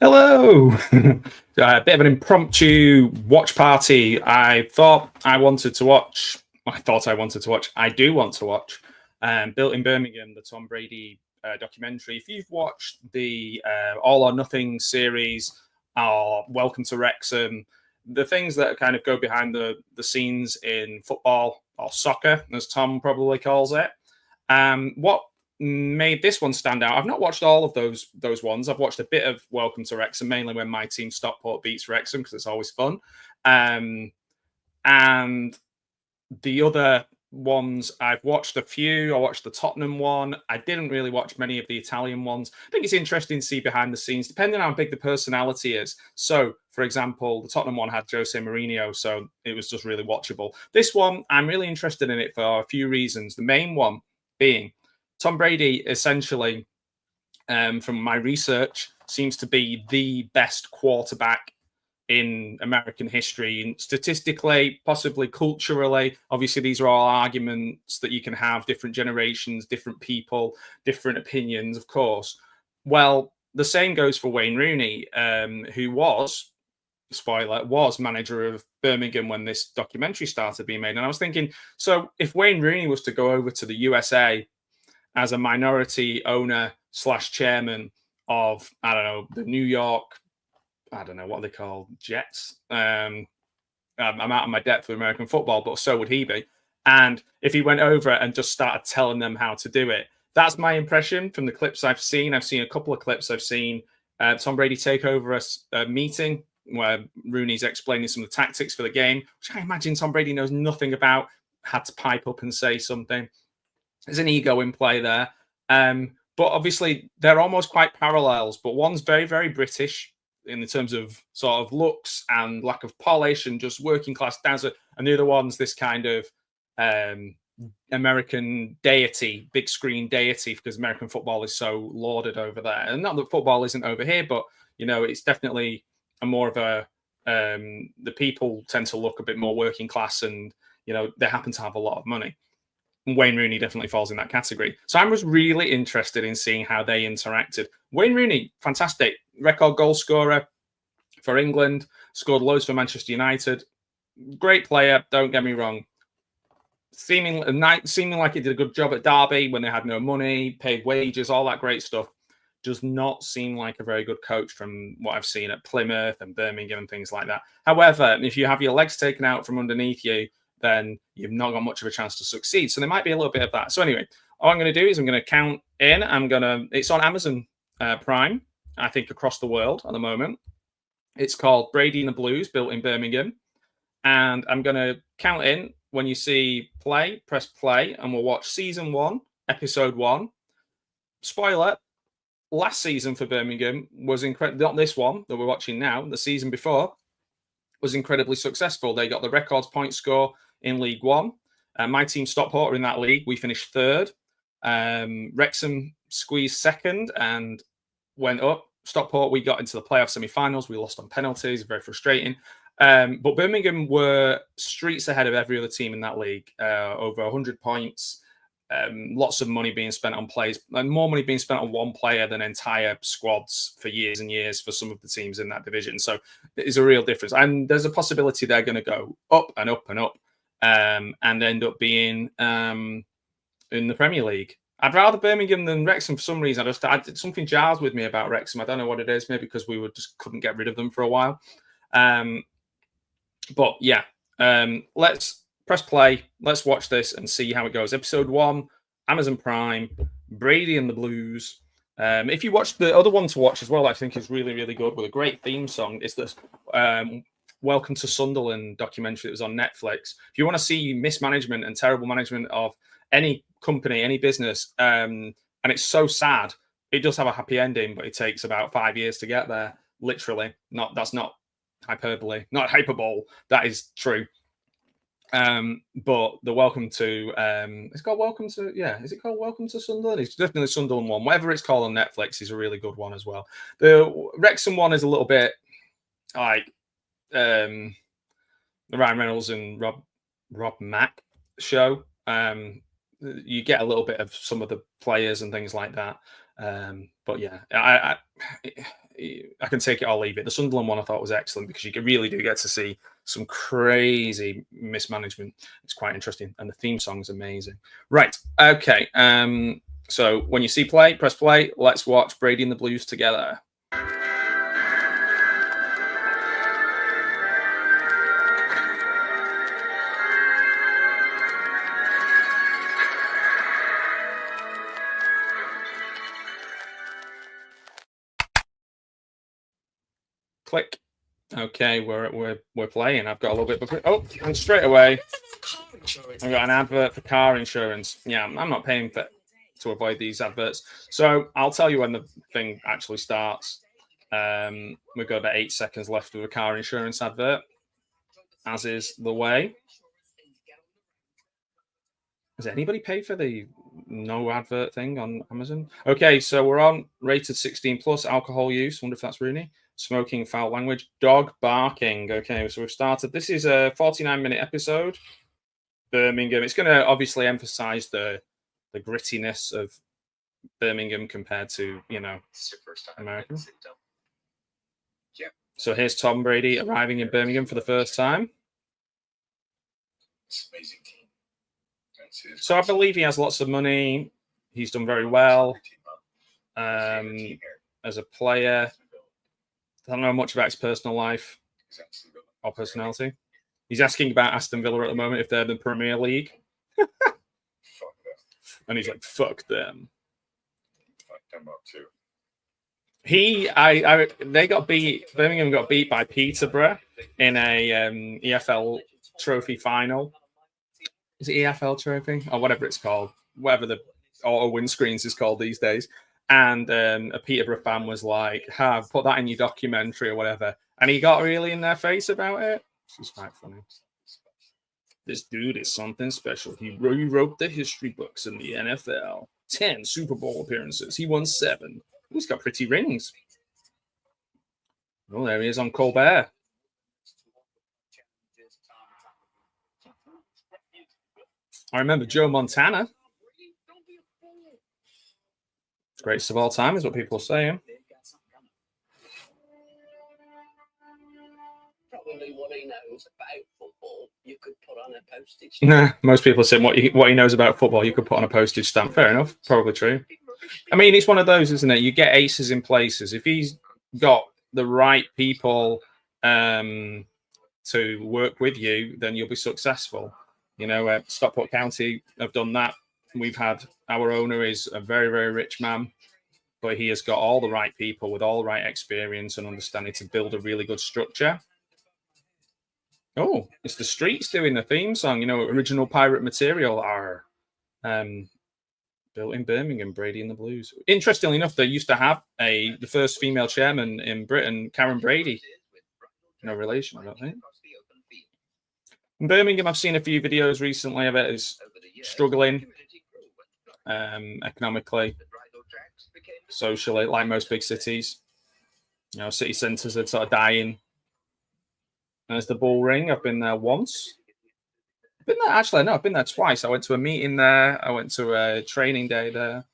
Hello! A bit of an impromptu watch party. I thought I wanted to watch. I do want to watch. Built in Birmingham, the Tom Brady documentary. If you've watched the All or Nothing series or Welcome to Wrexham, the things that kind of go behind the scenes in football or soccer, as Tom probably calls it, what made this one stand out? I've not watched all of those ones. I've watched a bit of Welcome to Wrexham, mainly when my team Stockport beats Wrexham because it's always fun. And the other ones, I've watched a few. I watched the Tottenham one. I didn't really watch many of the Italian ones. I think it's interesting to see behind the scenes, depending on how big the personality is. So, for example, the Tottenham one had Jose Mourinho, so it was just really watchable. This one, I'm really interested in it for a few reasons. The main one being Tom Brady, essentially, from my research, seems to be the best quarterback in American history, and statistically, possibly culturally. Obviously, these are all arguments that you can have, different generations, different people, different opinions, of course. Well, the same goes for Wayne Rooney, who was, spoiler, was manager of Birmingham when this documentary started being made. And I was thinking, so if Wayne Rooney was to go over to the USA as a minority owner slash chairman of, I don't know, the New York, I don't know what they call Jets. I'm out of my depth with American football, but so would he be. And if he went over and just started telling them how to do it, that's my impression from the clips I've seen. I've seen a couple of clips. I've seen Tom Brady take over a meeting where Rooney's explaining some of the tactics for the game, which I imagine Tom Brady knows nothing about, had to pipe up and say something. There's an ego in play there. But obviously, they're almost quite parallels, but one's very, very British in terms of sort of looks and lack of polish and just working class dancer. And the other one's this kind of American deity, big screen deity, because American football is so lauded over there. And not that football isn't over here, but, you know, it's definitely a more of a, the people tend to look a bit more working class and, you know, they happen to have a lot of money. Wayne Rooney definitely falls in that category. So I was really interested in seeing how they interacted. Wayne Rooney, fantastic. Record goal scorer for England, scored loads for Manchester United. Great player, don't get me wrong. Seeming like he did a good job at Derby when they had no money, paid wages, all that great stuff. Does not seem like a very good coach from what I've seen at Plymouth and Birmingham and things like that. However, if you have your legs taken out from underneath you, then you've not got much of a chance to succeed. So there might be a little bit of that. So anyway, all I'm going to do is I'm going to count in. It's on Amazon Prime, I think, across the world at the moment. It's called Brady the Blues, built in Birmingham. And I'm going to count in. When you see play, press play, and we'll watch season 1, episode 1. Spoiler, last season for Birmingham was incredible. Not this one that we're watching now, the season before was incredibly successful. They got the records point score in League One. My team Stockport are in that league. We finished third. Wrexham squeezed second and went up. Stockport, we got into the playoff semi-finals. We lost on penalties, very frustrating. But Birmingham were streets ahead of every other team in that league. Over 100 points. Lots of money being spent on players, and more money being spent on one player than entire squads for years and years for some of the teams in that division. So there's a real difference, and there's a possibility they're going to go up and up and up, and end up being in the Premier League. I'd rather Birmingham than Wrexham for some reason. Something jars with me about Wrexham. I don't know what it is. Maybe because we just couldn't get rid of them for a while. But yeah, let's press play. Let's watch this and see how it goes. Episode 1, Amazon Prime, Brady and the Blues. If you watch the other one to watch as well, I think is really, really good with a great theme song. It's this Welcome to Sunderland documentary that was on Netflix. If you want to see mismanagement and terrible management of any company, any business, and it's so sad, it does have a happy ending, but it takes about 5 years to get there. Literally, that's not hyperbole, not hyperbole. That is true. But the Welcome to it's called Welcome to, yeah, is it called Welcome to Sunderland? It's definitely the Sunderland one. Whatever it's called on Netflix is a really good one as well. The Wrexham one is a little bit like the Ryan Reynolds and Rob Mack show. You get a little bit of some of the players and things like that. But yeah, I can take it or leave it. The Sunderland one I thought was excellent because you really do get to see some crazy mismanagement. It's quite interesting, and the theme song is amazing. Right, okay. So when you see play, press play. Let's watch Brady and the Blues together. Click. Okay, we're playing. I've got a little bit of and straight away I've got an advert for car insurance. Yeah, I'm not paying for to avoid these adverts. So I'll tell you when the thing actually starts. We've got about 8 seconds left of a car insurance advert, as is the way. Has anybody paid for the no advert thing on Amazon? Okay, so we're on rated 16 plus, alcohol use. Wonder if that's Rooney. Smoking, foul language, dog barking. Okay, so we've started. This is a 49-minute episode. Birmingham. It's going to obviously emphasize the grittiness of Birmingham compared to, America. So here's Tom Brady arriving in Birmingham for the first time. So I believe he has lots of money. He's done very well as a player. I don't know much about his personal life or personality. He's asking about Aston Villa at the moment if they're the Premier League. And he's like, fuck them. Fuck them up too. Birmingham got beat by Peterborough in a EFL trophy final. Is it EFL trophy? Or whatever it's called. Whatever the auto windscreens is called these days. And a Peterborough fan was like, put that in your documentary or whatever. And he got really in their face about it. It's quite funny. This dude is something special. He rewrote the history books in the NFL. 10 Super Bowl appearances. He won 7. He's got pretty rings. Oh, there he is on Colbert. I remember Joe Montana. Greatest of all time is what people are saying. Probably what he knows about football, you could put on a postage stamp. Nah, most people say what he knows about football, you could put on a postage stamp. Fair enough, probably true. I mean, it's one of those, isn't it? You get aces in places. If he's got the right people to work with you, then you'll be successful. Stockport County have done that. We've had our owner is a very, very rich man, but he has got all the right people with all the right experience and understanding to build a really good structure. Oh, it's the Streets doing the theme song, original pirate material are built in Birmingham, Brady and the Blues. Interestingly enough, they used to have the first female chairman in Britain, Karen Brady. No relation, I don't think. In Birmingham, I've seen a few videos recently of it. It's struggling economically, socially, like most big cities. City centres are sort of dying. There's the Bull Ring. I've been there once. I've been there twice. I went to a meeting there. I went to a training day there.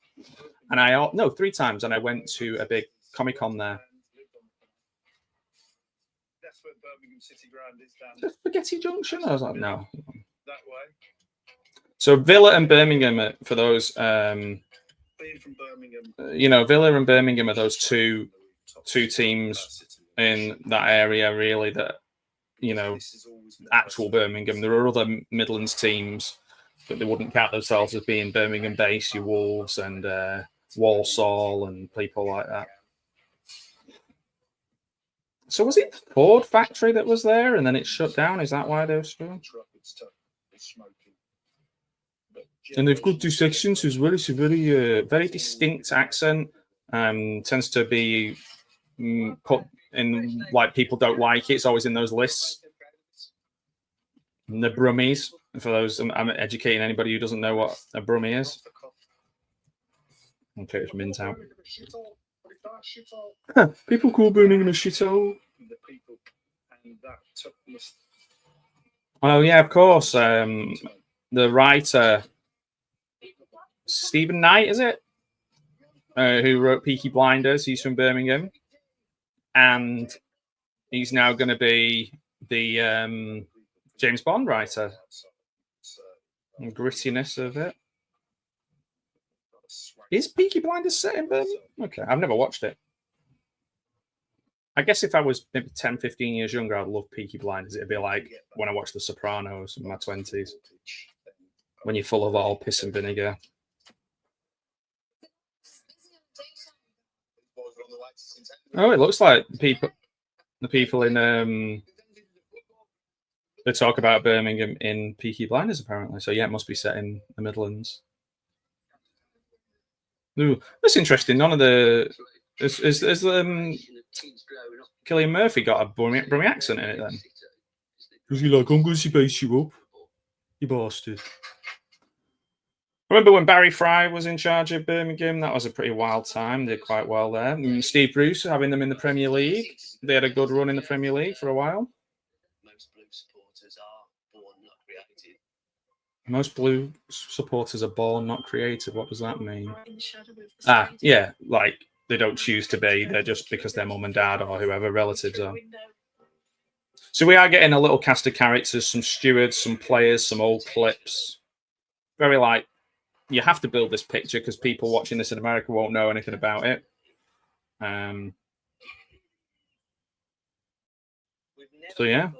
And 3 times. And I went to a big Comic-Con there. That's where Birmingham City Ground is down. The Spaghetti Junction? I was like, no. That way. So Villa and Birmingham, for those, being from Birmingham. Villa and Birmingham are those two teams in that area, really, that, actual Birmingham. There are other Midlands teams, but they wouldn't count themselves as being Birmingham-based, your Wolves and Walsall and people like that. So was it the Ford factory that was there and then it shut down? Is that why they were struggling? And they've got 2 sections as well. It's a very, very distinct accent. Tends to be put in like people don't like it. It's always in those lists. And the Brummies. For those, I'm educating anybody who doesn't know what a Brummie is. Okay, it's mint out. People call Birmingham a shithole. Oh yeah, of course. The writer Stephen Knight, is it? Who wrote Peaky Blinders? He's from Birmingham. and he's now going to be the James Bond writer. And grittiness of it. Is Peaky Blinders set in Birmingham? Okay, I've never watched it. I guess if I was maybe 10, 15 years younger, I'd love Peaky Blinders. It'd be like when I watched The Sopranos in my 20s, when you're full of all piss and vinegar. Oh, it looks like the people in they talk about Birmingham in Peaky Blinders, apparently. So yeah, it must be set in the Midlands. Ooh, that's interesting. None of the is Cillian Murphy got a Brummie accent in it then? Was he like, I'm going to base you up, you bastard? Remember when Barry Fry was in charge of Birmingham? That was a pretty wild time. They did quite well there. And Steve Bruce having them in the Premier League. They had a good run in the Premier League for a while. Most Blue supporters are born, not created. What does that mean? Yeah, like they don't choose to be. They're just because their mum and dad or whoever relatives are. So we are getting a little cast of characters, some stewards, some players, some old clips. Very like, you have to build this picture because people watching this in America won't know anything about it. So yeah.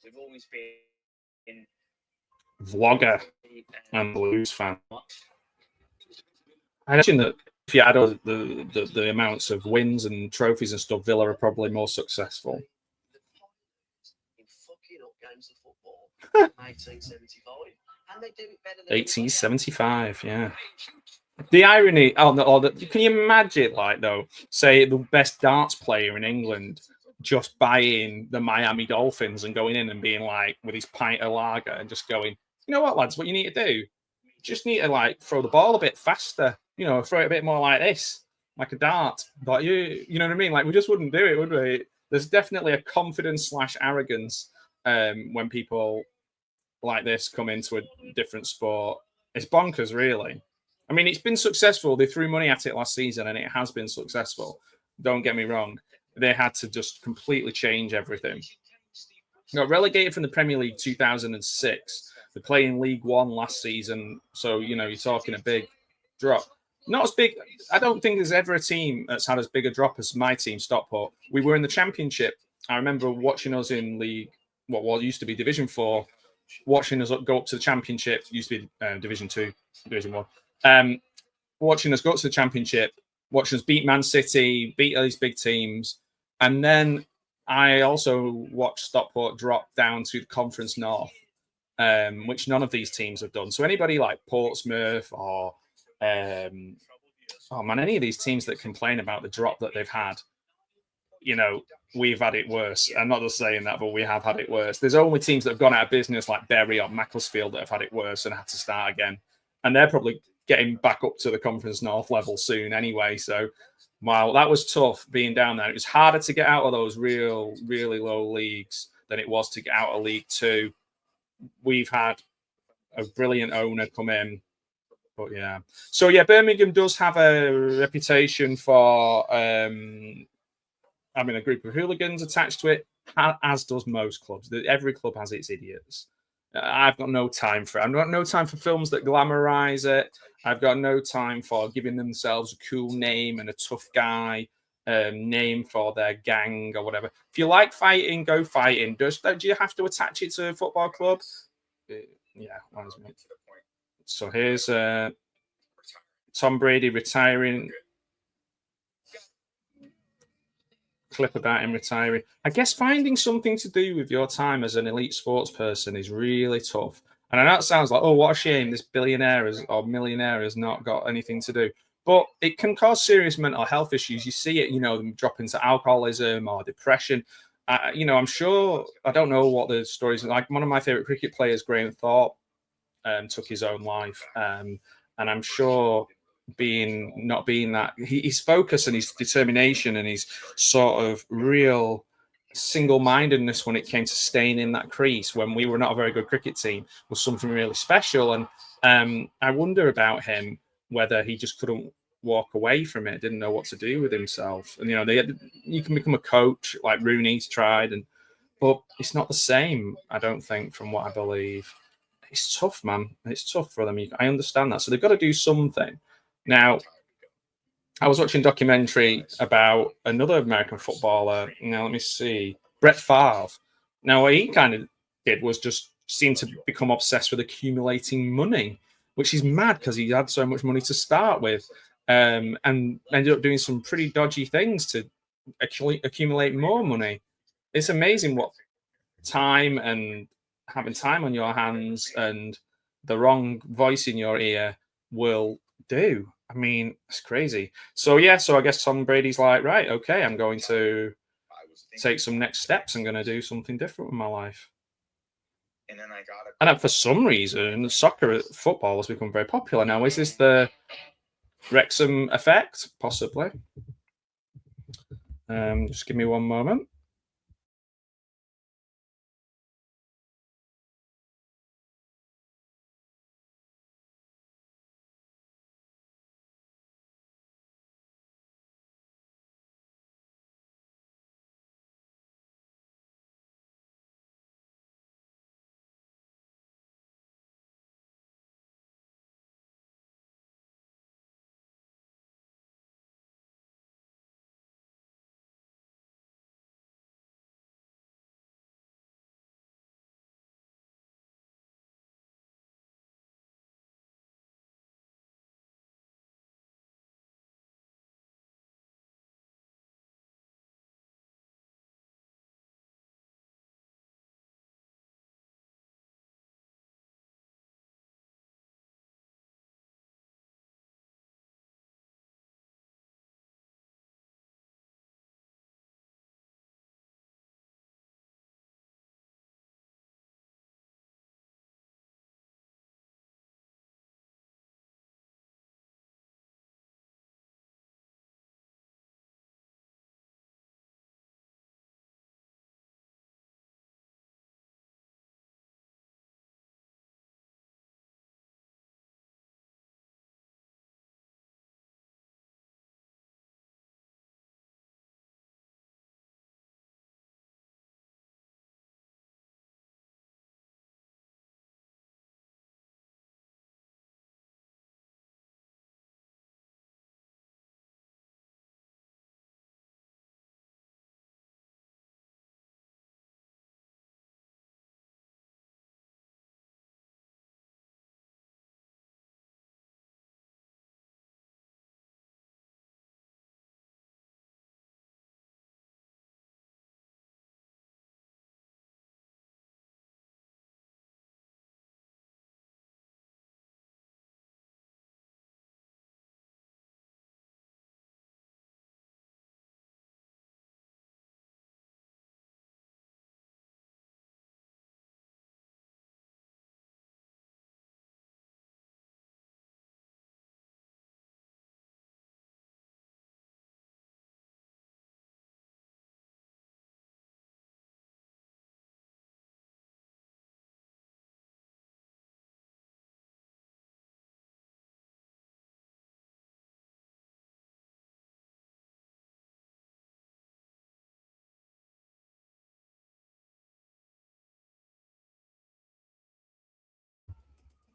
We've always been vlogger and Blues fan. I imagine that if you add all the amounts of wins and trophies and stuff, Villa are probably more successful. 1875, yeah. The irony, can you imagine, like, though, say the best darts player in England just buying the Miami Dolphins and going in and being like, with his pint of lager and just going, you know what, lads, what you need to do? You just need to, like, throw the ball a bit faster, you know, throw it a bit more like this, like a dart. But you know what I mean? Like, we just wouldn't do it, would we? There's definitely a confidence / arrogance when people like this come into a different sport. It's bonkers, really. I mean, it's been successful. They threw money at it last season, and it has been successful. Don't get me wrong. They had to just completely change everything. Got relegated from the Premier League 2006. They played in League One last season. So, you know, you're talking a big drop. Not as big. I don't think there's ever a team that's had as big a drop as my team, Stockport. We were in the Championship. I remember watching us in League, what used to be Division 4, watching us go up to the Championship. Used to be Division 2, Division 1. Watching us go to the Championship, watching us beat Man City, beat all these big teams. And then I also watched Stockport drop down to the Conference North, which none of these teams have done. So anybody like Portsmouth or, any of these teams that complain about the drop that they've had, you know, we've had it worse. I'm not just saying that, but we have had it worse. There's only teams that have gone out of business like Bury or Macclesfield that have had it worse and had to start again. And they're probably getting back up to the Conference North level soon anyway. So, wow, that was tough being down there. It was harder to get out of those really low leagues than it was to get out of League Two. We've had a brilliant owner come in. But yeah. So, yeah, Birmingham does have a reputation for having a group of hooligans attached to it, as does most clubs. Every club has its idiots. I've got no time for it. I've got no time for films that glamorize it. I've got no time for giving themselves a cool name and a tough guy name for their gang or whatever. If you like fighting, go fighting. Do you have to attach it to a football club? Yeah. So here's Tom Brady retiring. Clip about him retiring. I guess finding something to do with your time as an elite sports person is really tough. And I know it sounds like, oh, what a shame this billionaire or millionaire has not got anything to do. But it can cause serious mental health issues. You see it, you know, them drop into alcoholism or depression. I'm sure, I don't know what the stories are like. One of my favorite cricket players, Graham Thorpe, took his own life. And I'm sure not being that, his focus and his determination and his sort of real single-mindedness when it came to staying in that crease when we were not a very good cricket team was something really special. And I wonder about him whether he just couldn't walk away from it, didn't know what to do with himself. And you can become a coach like Rooney's tried, but it's not the same, I don't think, from what I believe. It's tough, man. It's tough for them. I understand that. So they've got to do something. Now, I was watching a documentary about another American footballer. Now, let me see. Brett Favre. Now, what he kind of did was just seem to become obsessed with accumulating money, which is mad because he had so much money to start with, and ended up doing some pretty dodgy things to accumulate more money. It's amazing what time and having time on your hands and the wrong voice in your ear will do. I mean, it's crazy. So I guess Tom Brady's like, right, okay, I'm going to take some next steps. I'm going to do something different with my life. And for some reason, football has become very popular now. Is this the Wrexham effect? Possibly. Just give me one moment.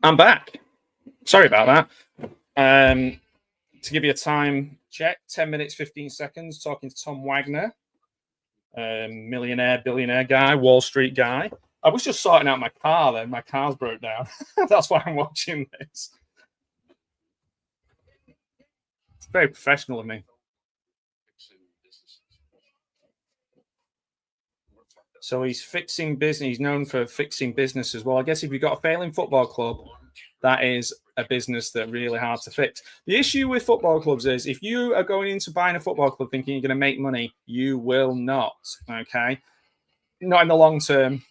I'm back. Sorry about that. To give you a time check, 10 minutes, 15 seconds, talking to Tom Wagner, millionaire, billionaire guy, Wall Street guy. I was just sorting out my car then. My car's broke down. That's why I'm watching this. It's very professional of me. So he's fixing business. He's known for fixing business as well. I guess if you've got a failing football club, that is a business that really hard to fix. The issue with football clubs is if you are going into buying a football club thinking you're going to make money, you will not. Okay, not in the long term,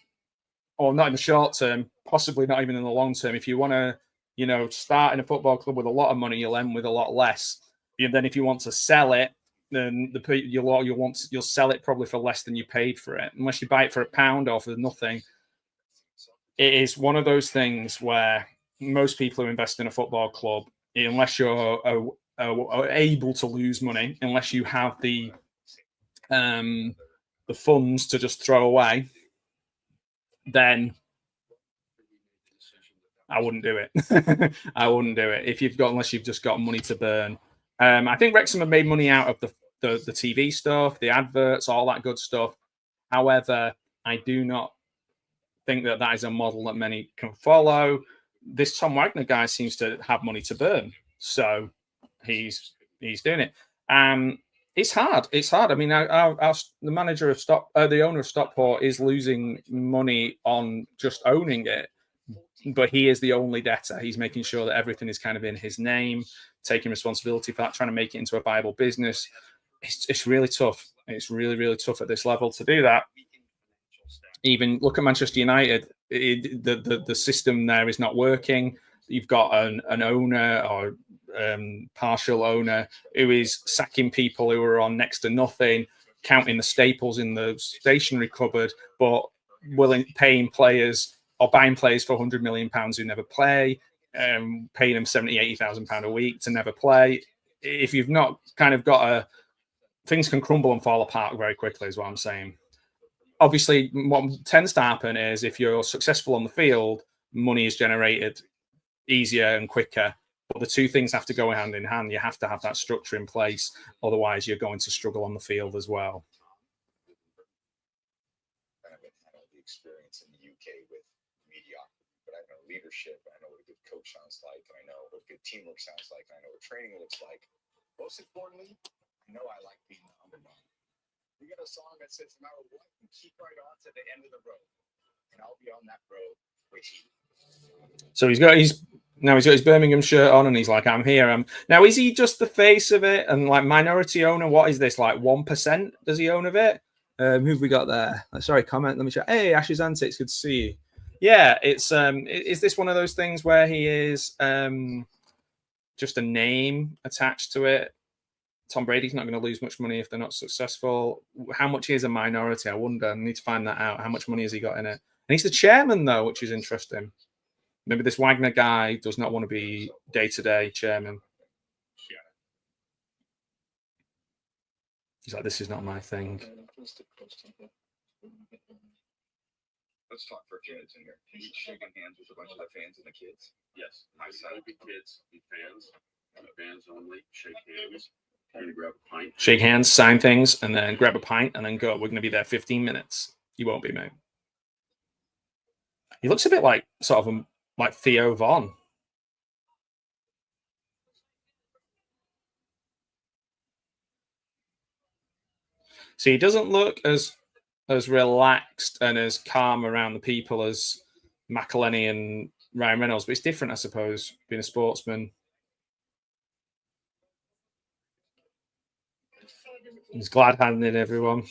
or not in the short term. Possibly not even in the long term. If you want to, start in a football club with a lot of money, you'll end with a lot less. And then if you want to sell it, then you'll sell it probably for less than you paid for it, unless you buy it for £1 or for nothing. It is one of those things where most people who invest in a football club, unless you're able to lose money, unless you have the funds to just throw away, then I wouldn't do it. I wouldn't do it unless you've just got money to burn. I think Wrexham have made money out of the TV stuff, the adverts, all that good stuff. However, I do not think that is a model that many can follow. This Tom Wagner guy seems to have money to burn, so he's doing it. It's hard. It's hard. I mean, the manager of the owner of Stockport is losing money on just owning it, but he is the only debtor. He's making sure that everything is kind of in his name, taking responsibility for that, trying to make it into a viable business. It's really tough. It's really, really tough at this level to do that. Even look at Manchester United. The system there is not working. You've got an owner or partial owner who is sacking people who are on next to nothing, counting the staples in the stationery cupboard, but paying players or buying players for £100 million who never play, paying them £70,000-80,000 a week to never play. If you've not kind of got things can crumble and fall apart very quickly, is what I'm saying. Obviously, what tends to happen is if you're successful on the field, money is generated easier and quicker. But the two things have to go hand in hand. You have to have that structure in place. Otherwise, you're going to struggle on the field as well. I haven't had the experience in the UK with mediocrity, but I know leadership. I know what a good coach sounds like. And I know what good teamwork sounds like. And I know what training looks like. Most importantly, I know I like being the underdog. We got a song that says, no matter what, you keep right on to the end of the road. And I'll be on that road with you. So he's got his Birmingham shirt on and he's like, I'm here. Now, is he just the face of it and like minority owner? What is this, like 1% does he own of it? Who've we got there? Sorry, comment. Let me check. Hey, Ash's Antics, good to see you. Yeah, it's is this one of those things where he is just a name attached to it? Tom Brady's not going to lose much money if they're not successful. How much he is a minority? I wonder. I need to find that out. How much money has he got in it? And he's the chairman, though, which is interesting. Maybe this Wagner guy does not want to be day-to-day chairman. He's like, this is not my thing. Let's talk for a few minutes in here. Can you shaking hands with a bunch of the fans and the kids? Yes. My son will be kids, be fans, fans only, shake hands. We're going to grab a pint. Shake hands, sign things, and then grab a pint, and then go. We're going to be there 15 minutes. You won't be, mate. He looks a bit like sort of like Theo Von. See, he doesn't look as relaxed and as calm around the people as McElhenney and Ryan Reynolds, but it's different, I suppose, being a sportsman. He's glad-handed everyone.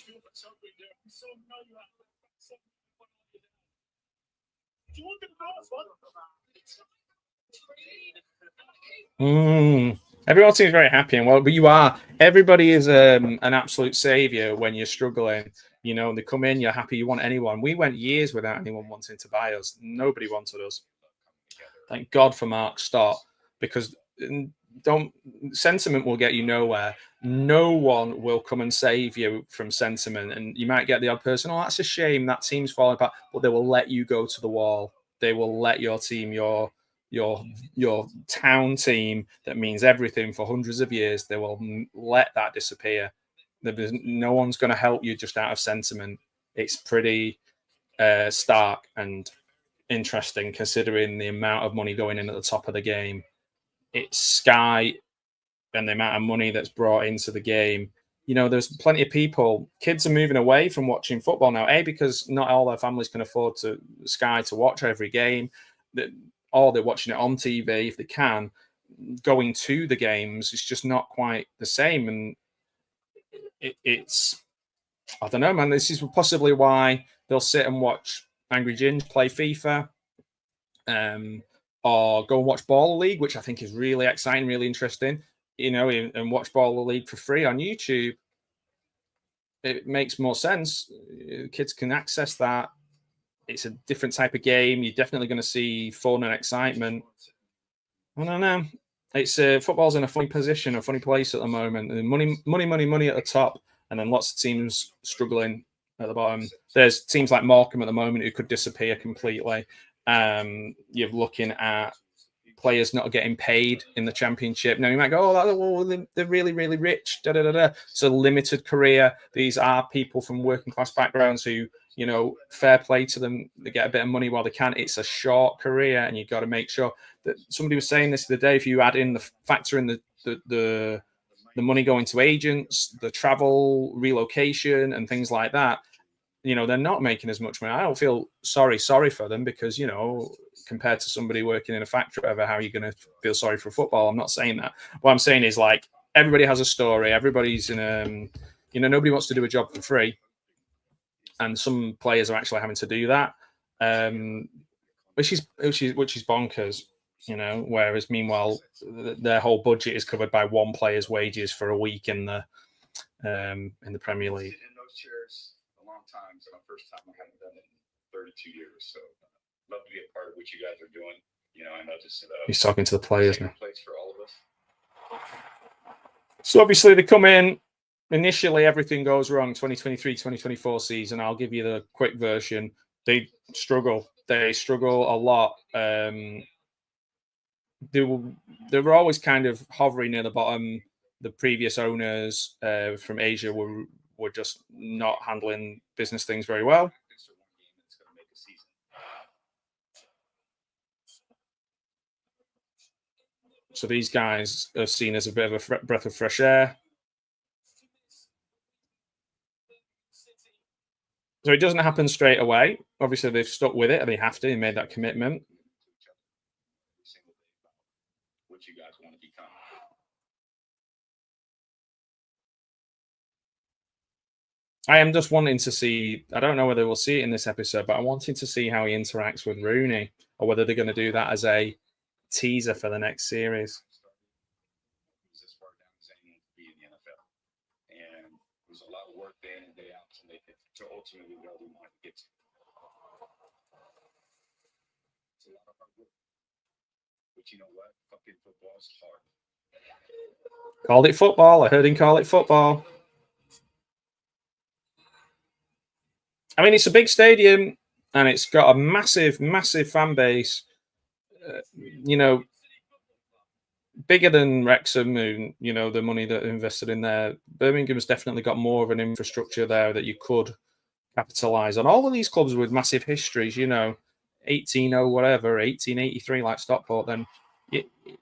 Everyone seems very happy and well, but you are. Everybody is an absolute savior when you're struggling. You know, they come in, you're happy, you want anyone. We went years without anyone wanting to buy us. Nobody wanted us. Thank God for Mark Stott, because sentiment will get you nowhere. No one will come and save you from sentiment, and you might get the odd person, oh, that's a shame, that team's falling apart, but they will let you go to the wall. They will let your team, your town team that means everything for hundreds of years, they will let that disappear. No one's going to help you just out of sentiment. It's pretty stark and interesting considering the amount of money going in at the top of the game. It's Sky and the amount of money that's brought into the game. You know, there's plenty of people, kids are moving away from watching football now, because not all their families can afford Sky to watch every game, or they're watching it on TV if they can. Going to the games is just not quite the same. And it's, I don't know, man, this is possibly why they'll sit and watch Angry Ginge play FIFA, or go and watch Baller League, which I think is really exciting, really interesting, you know, and watch Baller League for free on YouTube. It makes more sense. Kids can access that. It's a different type of game. You're definitely going to see fun and excitement. I don't know. it's football's in a funny position, a funny place at the moment. And money at the top, and then lots of teams struggling at the bottom. There's teams like Morecambe at the moment who could disappear completely. You're looking at players not getting paid in the Championship. Now you might go, oh, they're really, really rich. Da, da, da, da. It's a limited career. These are people from working class backgrounds who, you know, fair play to them. They get a bit of money while they can. It's a short career, and you've got to make sure that somebody was saying this the other day. If you add in the factor in the money going to agents, the travel, relocation, and things like that, you know, they're not making as much money. I don't feel sorry for them because, you know, compared to somebody working in a factory, whatever, how are you going to feel sorry for football? I'm not saying that. What I'm saying is, like, everybody has a story. Everybody's in you know, nobody wants to do a job for free. And some players are actually having to do that, which is bonkers, you know. Whereas, meanwhile, their whole budget is covered by one player's wages for a week in the Premier League. In those chairs a long time. So my first time, I haven't done it in 32 years. So love to be a part of what you guys are doing. You know, I know just he's talking to the players now. Place for all of us. So obviously they come in. Initially, everything goes wrong. 2023-2024 season. I'll give you the quick version. They struggle. They struggle a lot. They were always kind of hovering near the bottom. The previous owners from Asia were just not handling business things very well. So these guys are seen as a bit of a breath of fresh air. So it doesn't happen straight away. Obviously, they've stuck with it, and they have to. They made that commitment. What you guys want to become. I am just wanting to see. I don't know whether we'll see it in this episode, but I'm wanting to see how he interacts with Rooney, or whether they're going to do that as a teaser for the next series. As far down as anyone to be in the NFL, and there's a lot of work day in and day out to make it to ultimately where we want to get to. It's a lot of hard work, but you know what? Fucking football's hard. Called it football. I heard him call it football. I mean, it's a big stadium, and it's got a massive, massive fan base. You know, bigger than Wrexham, who, you know, the money that invested in there. Birmingham's definitely got more of an infrastructure there that you could capitalise on. All of these clubs with massive histories, you know, 1800 whatever, 1883 like Stockport, then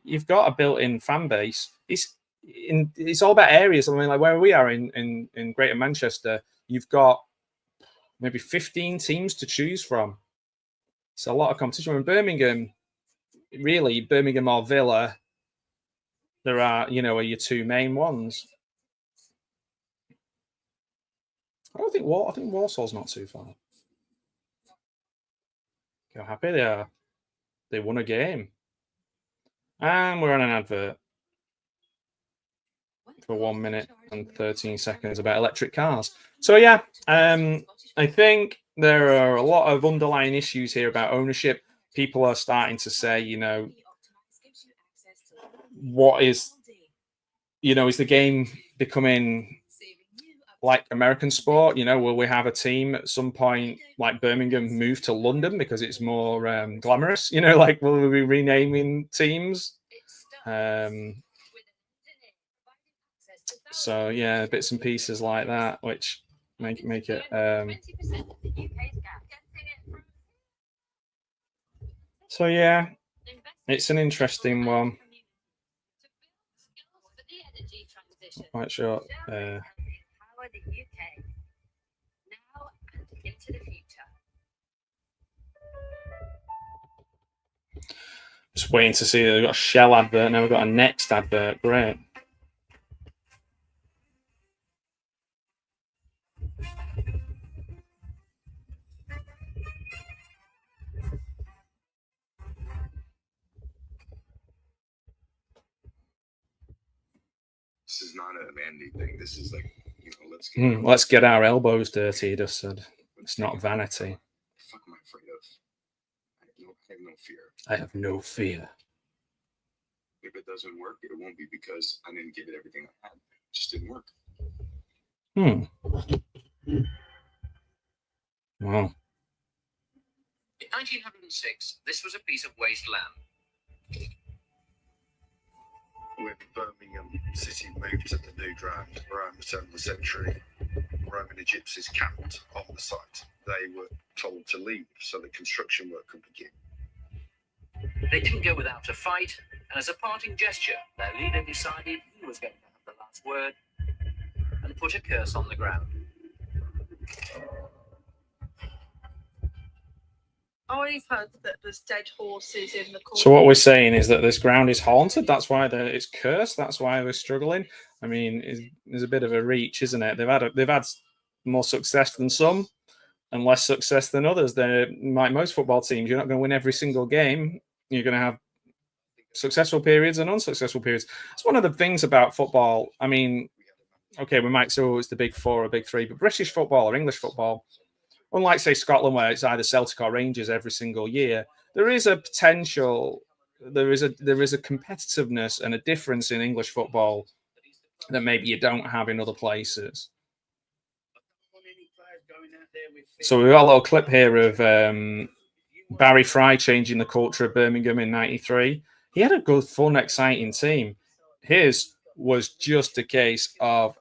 you've got a built-in fan base. It's all about areas. I mean, like where we are in Greater Manchester, you've got maybe 15 teams to choose from. It's a lot of competition. In Birmingham, really, Birmingham or Villa, there are, you know, are your two main ones. I think Warsaw's not too far. How happy they are. They won a game. And we're on an advert for 1 minute and 13 seconds about electric cars. So, yeah, I think there are a lot of underlying issues here about ownership. People are starting to say, you know, what is, you know, is the game becoming like American sport? You know, will we have a team at some point like Birmingham move to London because it's more glamorous? You know, like, will we be renaming teams? So yeah, bits and pieces like that, which make it. So yeah, it's an interesting one. Not quite sure. Just waiting to see. We've got a Shell advert, now we've got a Next advert. Great. This is not a vanity thing. This is like, you know, let's get our elbows dirty, he just said. It's not vanity. Fuck am I afraid of? I have no fear. I have no fear. If it doesn't work, it won't be because I didn't give it everything I had. It just didn't work. Wow. In 1906, this was a piece of waste land. When Birmingham City moved to the new ground around the turn of the century, Roman and gypsies camped on the site. They were told to leave so that construction work could begin. They didn't go without a fight, and as a parting gesture, their leader decided he was going to have the last word and put a curse on the ground. I've heard that there's dead horses in the corner. So what we're saying is that this ground is haunted. That's why it's cursed. That's why we're struggling. I mean, there's a bit of a reach, isn't it? They've had more success than some and less success than others. They're like most football teams. You're not going to win every single game. You're going to have successful periods and unsuccessful periods. It's one of the things about football. I mean, okay, we might say it's the big four or big three, but British football or English football, unlike, say, Scotland, where it's either Celtic or Rangers every single year, there is a potential, there is a competitiveness and a difference in English football that maybe you don't have in other places. So we've got a little clip here of Barry Fry changing the culture of Birmingham in '93. He had a good, fun, exciting team. His was just a case of...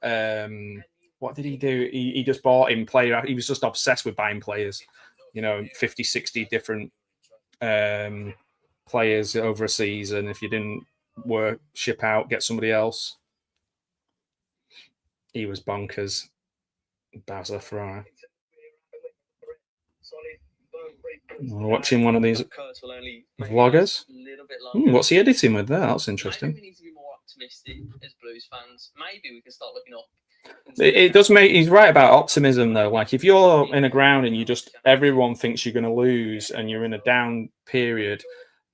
what did he do? He just bought in player. He was just obsessed with buying players, 50, 60 different players over a season. If you didn't work, ship out, get somebody else. He was bonkers. Bowser Fry. We're watching one of these vloggers. What's he editing with there? That's interesting. Maybe we need to be more optimistic as Blues fans. Maybe we can start looking up. It does make. He's right about optimism, though. Like if you're in a ground and everyone thinks you're going to lose, and you're in a down period,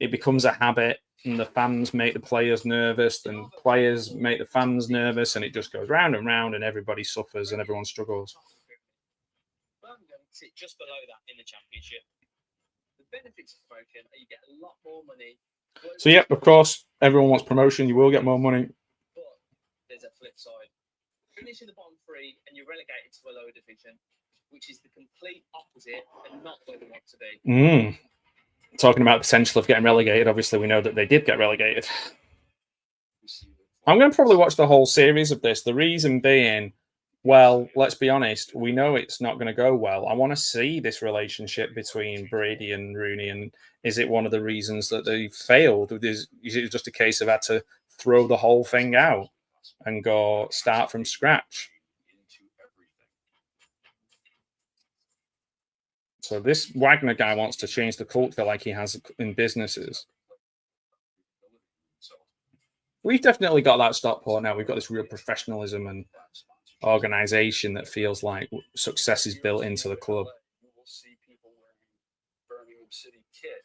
it becomes a habit, and the fans make the players nervous, and players make the fans nervous, and it just goes round and round, and everybody suffers and everyone struggles. Birmingham sit just below that in the Championship. The benefits of promotion are you get a lot more money. So, yeah, of course, everyone wants promotion. You will get more money. But there's a flip side. Finish in the bottom three and you're relegated to a lower division, which is the complete opposite and not where we want to be. Talking about the potential of getting relegated, obviously we know that they did get relegated. I'm going to probably watch the whole series of this. The reason being, well, let's be honest, we know it's not going to go well. I want to see this relationship between Brady and Rooney, and is it one of the reasons that they failed? Is it just a case of had to throw the whole thing out and go start from scratch? So this Wagner guy wants to change the culture like he has in businesses. We've definitely got that Stockport now. We've got this real professionalism and organisation that feels like success is built into the club. You will see people wearing Birmingham City kit.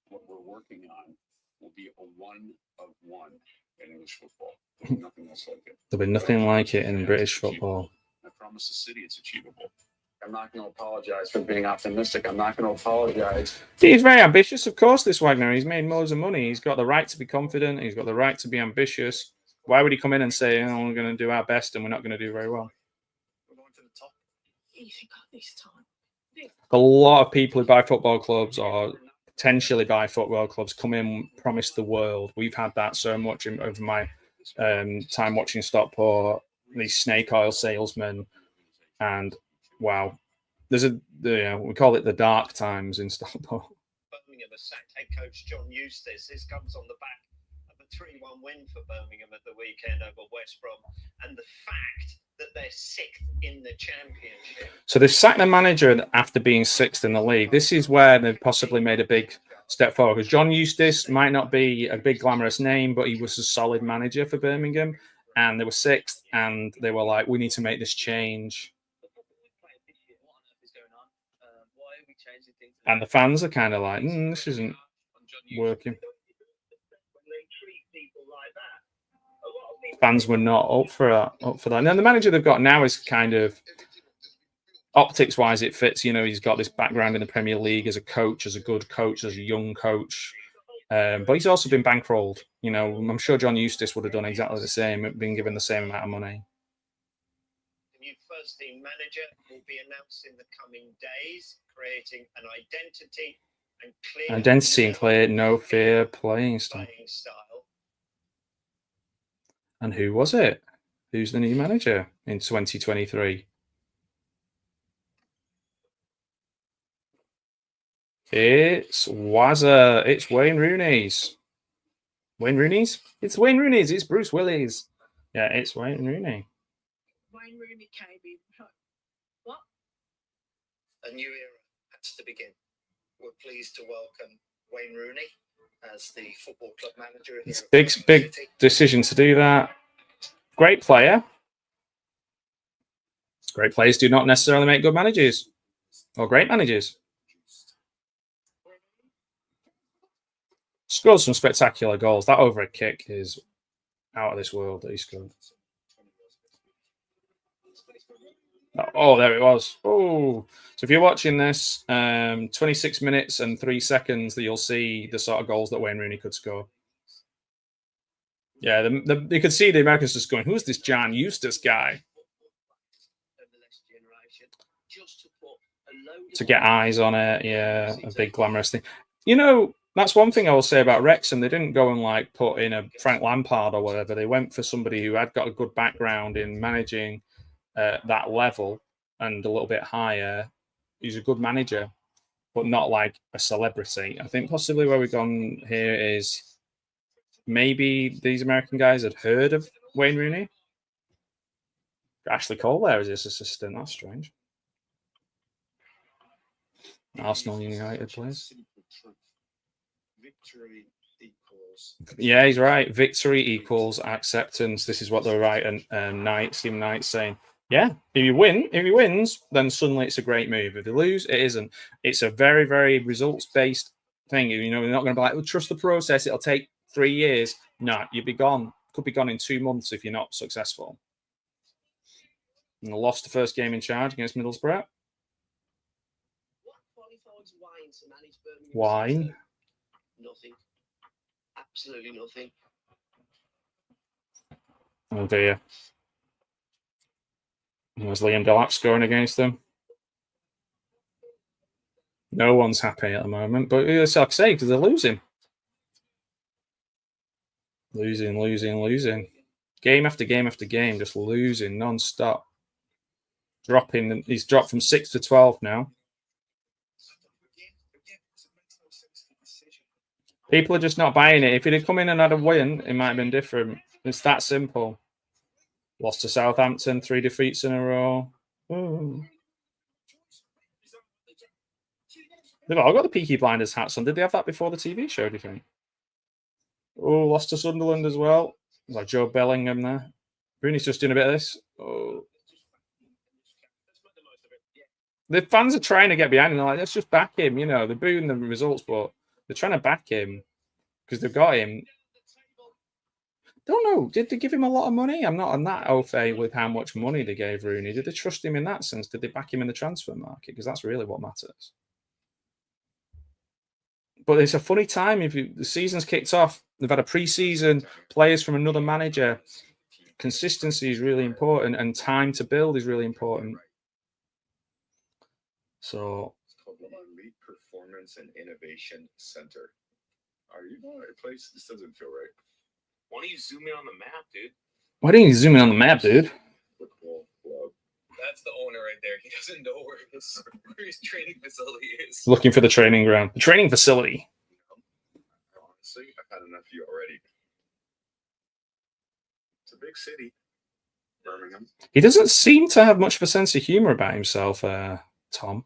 What we're working on will be a one of one in English football. There'll be nothing else like it. There'll be nothing like it in British football. I promise the city it's achievable. I'm not going to apologize for being optimistic. I'm not going to apologize. He's very ambitious, of course, this Wagner. He's made loads of money. He's got the right to be confident. He's got the right to be ambitious. Why would he come in and say, we're going to do our best and we're not going to do very well? We're going to the top. Easy got this time. A lot of people who buy football clubs or potentially buy football clubs come in, promise the world. We've had that so much over my time watching Stockport, these snake oil salesmen. And wow, we call it the dark times in Stockport. Birmingham has sacked head coach John Eustace. This comes on the back of a 3-1 win for Birmingham at the weekend over West Brom, and the fact that they're sixth in the Championship. So they've sacked the manager after being sixth in the league. This is where they've possibly made a big step forward, because John Eustace might not be a big glamorous name, but he was a solid manager for Birmingham, and they were sixth, and they were like, we need to make this change. And the fans are kind of like, this isn't working. Fans were not up for that. And then the manager they've got now is kind of, optics-wise, it fits. He's got this background in the Premier League as a coach, as a good coach, as a young coach. But he's also been bankrolled. You know, I'm sure John Eustace would have done exactly the same, been given the same amount of money. The new first team manager will be announced in the coming days, creating an identity and clear no fear playing style. And who was it? Who's the new manager in 2023? It's Wayne Rooney's. Wayne Rooney's? It's Wayne Rooney's. It's Bruce Willis. Yeah, it's Wayne Rooney. Wayne Rooney came in. What? A new era has to begin. We're pleased to welcome Wayne Rooney as the football club manager. It's a big decision to do that. Great player. Great players do not necessarily make good managers or great managers. Scored some spectacular goals. That overhead kick is out of this world that he scored. Oh, there it was. Oh, so if you're watching this, 26 minutes and 3 seconds, that you'll see the sort of goals that Wayne Rooney could score. Yeah, you could see the Americans just going, "Who's this John Eustace guy?" To get eyes on it, yeah, a big glamorous thing. You know, that's one thing I will say about Wrexham. They didn't go and like put in a Frank Lampard or whatever. They went for somebody who had got a good background in managing that level and a little bit higher. He's a good manager, but not like a celebrity. I think possibly where we've gone here is maybe these American guys had heard of Wayne Rooney. Ashley Cole there as his assistant. That's strange. Arsenal United players. Yeah, he's right. Victory equals acceptance. This is what the right and Stephen Knight's saying. Yeah, if he wins, then suddenly it's a great move. If they lose, it isn't. It's a very, very results-based thing. You know, you're not going to be like, well, trust the process. It'll take 3 years. No, you'll be gone. Could be gone in 2 months if you're not successful. And they lost the first game in charge against Middlesbrough. Wine. Nothing. Absolutely nothing. Oh dear. Was Liam Delap scoring against them? No one's happy at the moment, but it's like I say, because they're losing. Losing. Game after game after game, just losing non-stop. He's dropped from 6 to 12 now. People are just not buying it. If he'd have come in and had a win, it might have been different. It's that simple. Lost to Southampton, 3 defeats in a row. Oh. They've all got the Peaky Blinders hats on. Did they have that before the TV show, do you think? Oh, lost to Sunderland as well. Like Joe Bellingham there. Rooney's just doing a bit of this. Oh. The fans are trying to get behind him. They're like, let's just back him. You know, they're booing the results, but they're trying to back him because they've got him. Don't know. Did they give him a lot of money? I'm not on that au fait with how much money they gave Rooney. Did they trust him in that sense? Did they back him in the transfer market? Because that's really what matters. But it's a funny time. The season's kicked off, they've had a pre-season, players from another manager. Consistency is really important, and time to build is really important. So, it's called the Elite Performance and Innovation Center. Are you in the right place? This doesn't feel right. Why don't you zoom in on the map, dude? Why didn't you zoom in on the map, dude? That's the owner right there. He doesn't know where his training facility is. Looking for the training ground. The training facility. Honestly, I've had enough of you already. It's a big city, Birmingham. He doesn't seem to have much of a sense of humor about himself, Tom.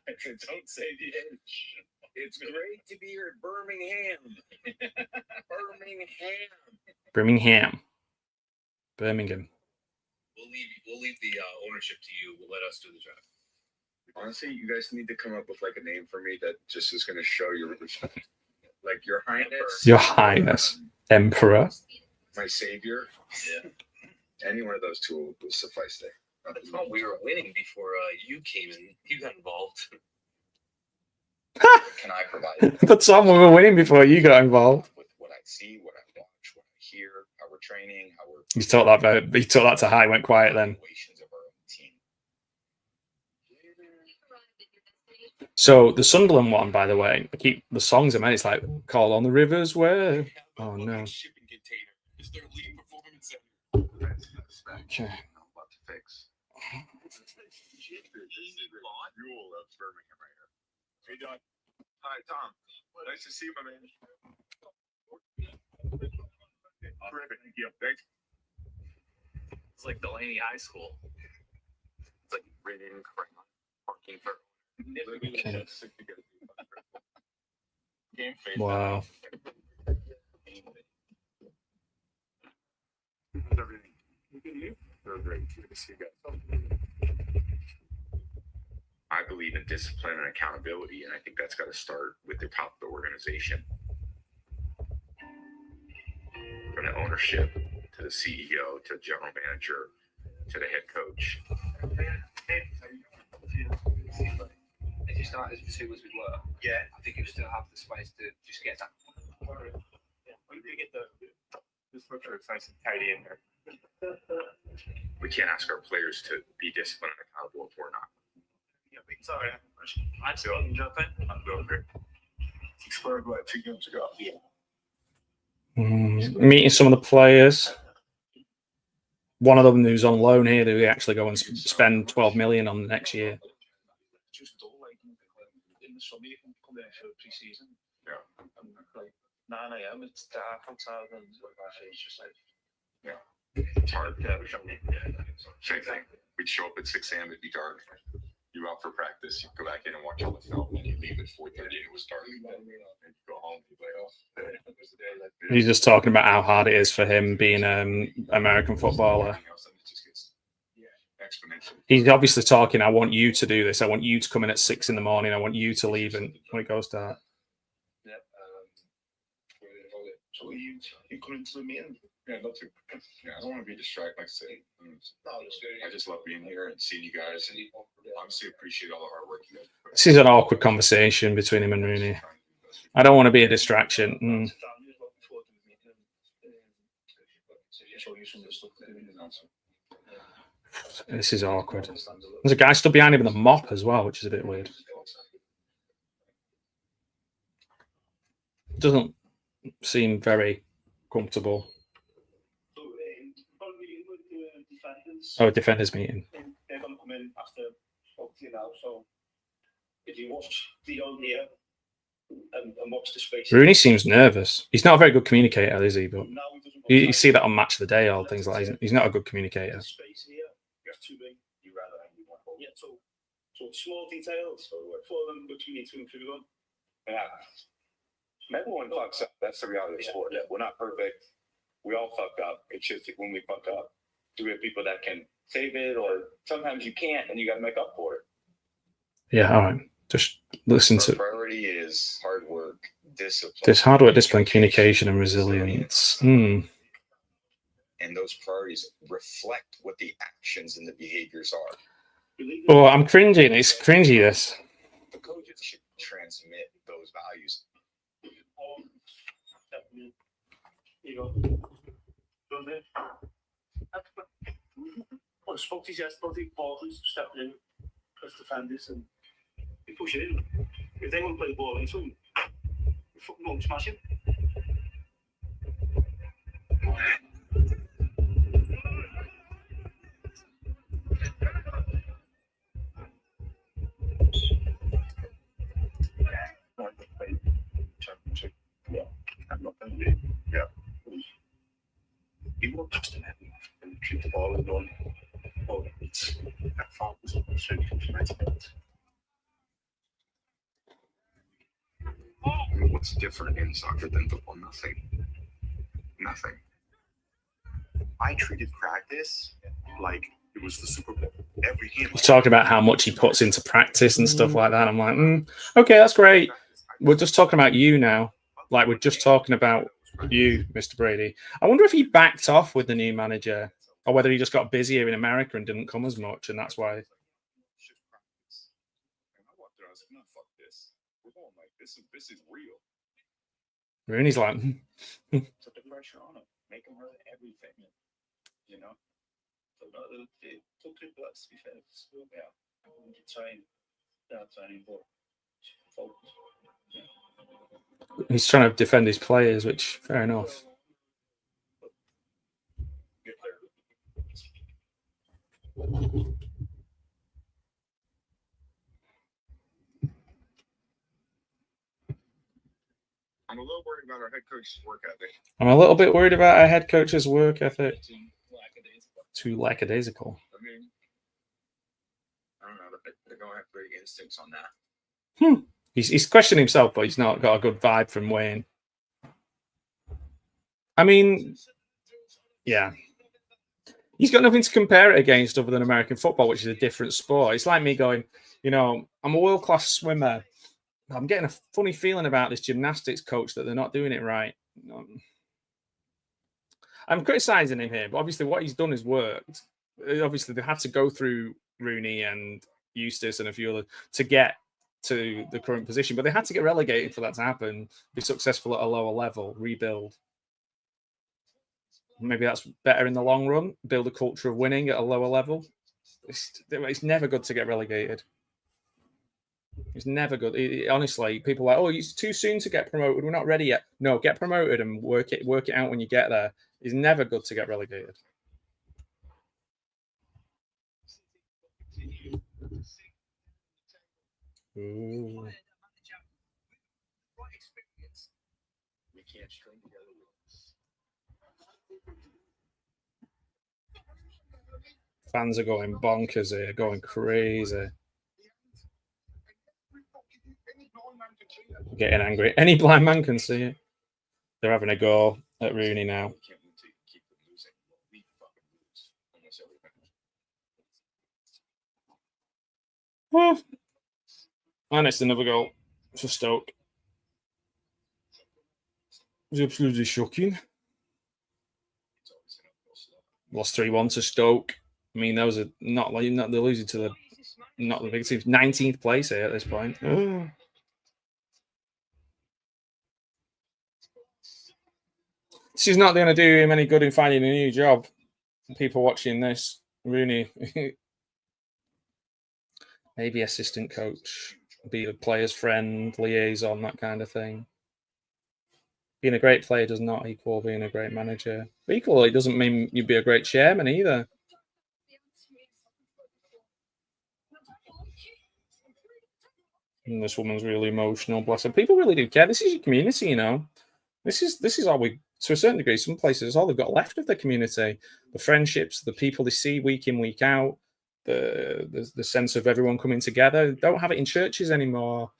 Don't say the H. It's great to be here at Birmingham. Birmingham. We'll leave the ownership to you. We'll let us do the job. Honestly, you guys need to come up with like a name for me that just is going to show your respect. Like Your Highness. Your Highness. Emperor. My Savior. Yeah. Any one of those two will suffice there. We were winning before you came and you got involved. Can I provide? But Tom, we were winning before you got involved. With what I see, what I watch, what I hear, how we're training, how we're. You took that to high, went quiet then. Evaluations of our own team. So the Sunderland one, by the way, I keep the songs in my head. It's like "Call on the Rivers Where." Oh no. Shipping container is their lead performance center. Okay. Not a lot to fix. Mule of Birmingham right here. How you doing? Hi, Tom. Nice to see you, my man. Terrific. Thank you. Thanks. It's like Delaney High School. It's like reading parking for. Okay. Game face. Wow. How's everything? They're great. Good to see you guys. I believe in discipline and accountability, and I think that's got to start with the top of the organization. From the ownership to the CEO to the general manager to the head coach. If you started as soon as we were, Yeah. I think you still have the space to just get that. We do get the structure is nice and tidy in there. We can't ask our players to be disciplined and accountable if we're not. Yeah, sorry. I'm still jumping. I'm doing great. Scored what 2 games ago. Yeah. Meeting some of the players. One of them who's on loan here, who we actually go and spend 12 million on next year. Just don't like in the summer you can come there for pre-season. Yeah. And like 9 a.m. it's dark outside and it's just like It's hard. Same thing. We'd show up at 6 a.m. It'd be dark. You out for practice. You go back in and watch all the film, and you leave at 4:30. And it was dark. And you go home. You play off. He's just talking about how hard it is for him being an American footballer. He's obviously talking, I want you to do this. I want you to come in at 6 in the morning. I want you to leave. And when it goes to that. yeah. So you come into the meeting. Yeah, I'd love to. Yeah, I don't want to be distracted. Like I say, I just love being here and seeing you guys, and obviously appreciate all the hard work you guys put in. This is an awkward conversation between him and Rooney. I don't want to be a distraction. This is awkward. There's a guy stood behind him with a mop as well, which is a bit weird. Doesn't seem very comfortable. Oh, defenders meeting. They're going to come in after you now. So if you watch the on here and watch the space, Rooney seems nervous. He's not a very good communicator, is he? But you see that on Match of the Day, all things like that. He's not a good communicator. Space here, it's too big. You rather have you want. Yeah, so small details for them, which we need to improve on. Yeah. Everyone fucks up. That's the reality of sport. Yeah. We're not perfect. We all fuck up. It's just that when we fuck up, do we have people that can save it, or sometimes you can't, and you got to make up for it. Yeah, all right. Just listen to. Priority is hard work, discipline. This hard work, discipline, communication, and resilience. And those priorities reflect what the actions and the behaviors are. Oh, I'm cringing. It's cringy, this. The coaches should transmit those values. I spoke to you yesterday, important stepping in as defenders and we push it in. If they want to play the ball into them, we fucking won't smash him. Championship. Yeah. I'm not going to be. Yeah. You won't trust him and treat the ball and run. Oh, it's that fault was so you can tonight. What's different in soccer than football? Nothing. Nothing. I treated practice like it was the Super Bowl. Every game. He's talking about how much he puts into practice and stuff like that. I'm like, okay, that's great. We're just talking about you now. Like, we're just talking about you, Mr. Brady. I wonder if he backed off with the new manager, or whether he just got busier in America and didn't come as much, and that's why. Fuck this. We're going This is real. Rooney's like, Put the pressure on him. Make him learn everything. You know? So it took 3 blocks to be fair. So, yeah. Trying, but focus. he's trying to defend his players, which fair enough. I'm a little worried about our head coach's work ethic. I'm a little bit worried about our head coach's work ethic. Too lackadaisical. I mean, I don't know. They're going to have great instincts on that. He's questioning himself, but he's not got a good vibe from Wayne. I mean, yeah. He's got nothing to compare it against other than American football, which is a different sport. It's like me going, you know, I'm a world-class swimmer. I'm getting a funny feeling about this gymnastics coach that they're not doing it right. I'm criticizing him here, but obviously what he's done has worked. Obviously, they had to go through Rooney and Eustace and a few others to get to the current position, but they had to get relegated for that to happen, be successful at a lower level, rebuild. Maybe that's better in the long run, build a culture of winning at a lower level. It's never good to get relegated. It's never good. Honestly, people are like, oh, it's too soon to get promoted. We're not ready yet. No, get promoted and work it out when you get there. It's never good to get relegated. Ooh. We can't string together rules. Fans are going bonkers here, going crazy. Getting angry. Any blind man can see it. They're having a go at Rooney now. Oh. And it's another goal for Stoke. It's absolutely shocking. Lost 3-1 to Stoke. I mean, those are not they're losing to not the big team. 19th place here at this point. This is not going to do him any good in finding a new job. People watching this, Rooney, maybe assistant coach, be a player's friend, liaison, that kind of thing. Being a great player does not equal being a great manager. But equally, it doesn't mean you'd be a great chairman either. And this woman's really emotional, bless her. People really do care. This is your community, you know. This is all we, to a certain degree, some places, all they've got left of their community. The friendships, the people they see week in, week out, the sense of everyone coming together. Don't have it in churches anymore.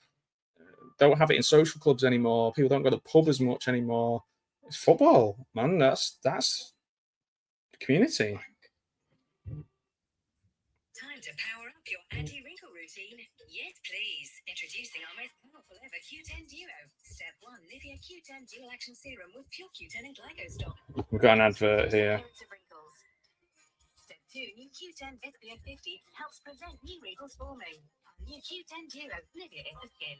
Don't have it in social clubs anymore. People don't go to the pub as much anymore. It's football, man. That's the community. Time to power up your anti-wrinkle routine. Yes, please. Introducing our most powerful ever Q10 Duo. Step 1, Nivea Q10 Dual Action Serum with pure Q10 and glycostop. We've got an advert here. Step 2, new Q10 SPF 50 helps prevent new wrinkles forming. New Q10 Duo, Nivea in the skin.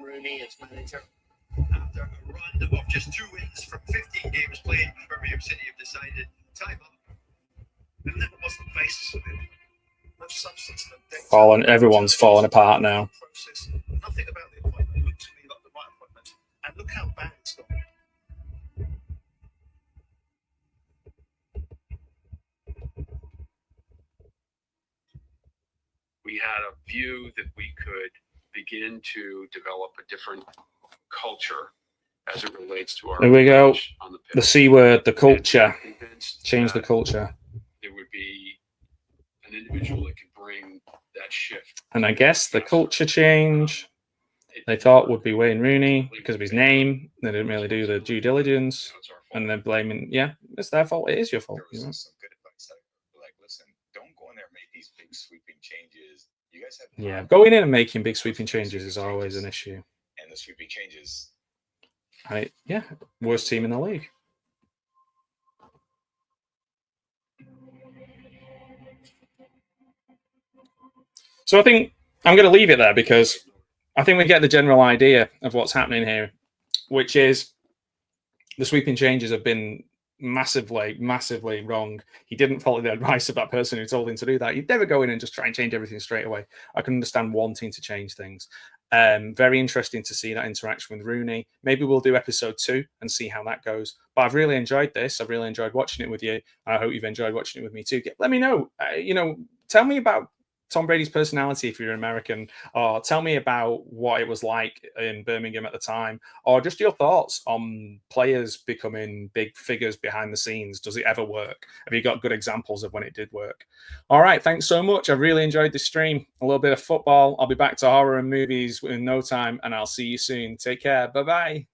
Rooney as manager. After a run of just 2 wins from 15 games played, Birmingham City have decided time up. And that was the basis of it. No substance. Everyone's falling apart now. Process. Nothing about the appointment looked to me like the right appointment. And look how bad it's gone. We had a view that we could begin to develop a different culture as it relates to our. There we go. On the pitch. The C word, the culture. Change the culture. There would be an individual that could bring that shift. And I guess the culture change they thought would be Wayne Rooney because of his name. They didn't really do the due diligence. And then blaming, it's their fault. It is your fault. There was some good advice. Like, listen, don't go in there and make these big sweeping changes guys have Yeah, going in and making big sweeping changes is always an issue. And the sweeping changes. And worst team in the league. So I think I'm going to leave it there because I think we get the general idea of what's happening here, which is the sweeping changes have been massively wrong. He didn't follow the advice of that person who told him to do that. You'd never go in and just try and change everything straight away. I can understand wanting to change things. Very interesting to see that interaction with Rooney. Maybe we'll do episode 2 and see how that goes. But I've really enjoyed this. I've really enjoyed watching it with you. I hope you've enjoyed watching it with me too. Let me know. Tell me about Tom Brady's personality if you're American, or tell me about what it was like in Birmingham at the time, or just your thoughts on players becoming big figures behind the scenes. Does it ever work? Have you got good examples of when it did work? All right, thanks so much. I really enjoyed this stream. A little bit of football. I'll be back to horror and movies in no time, and I'll see you soon. Take care. Bye-bye.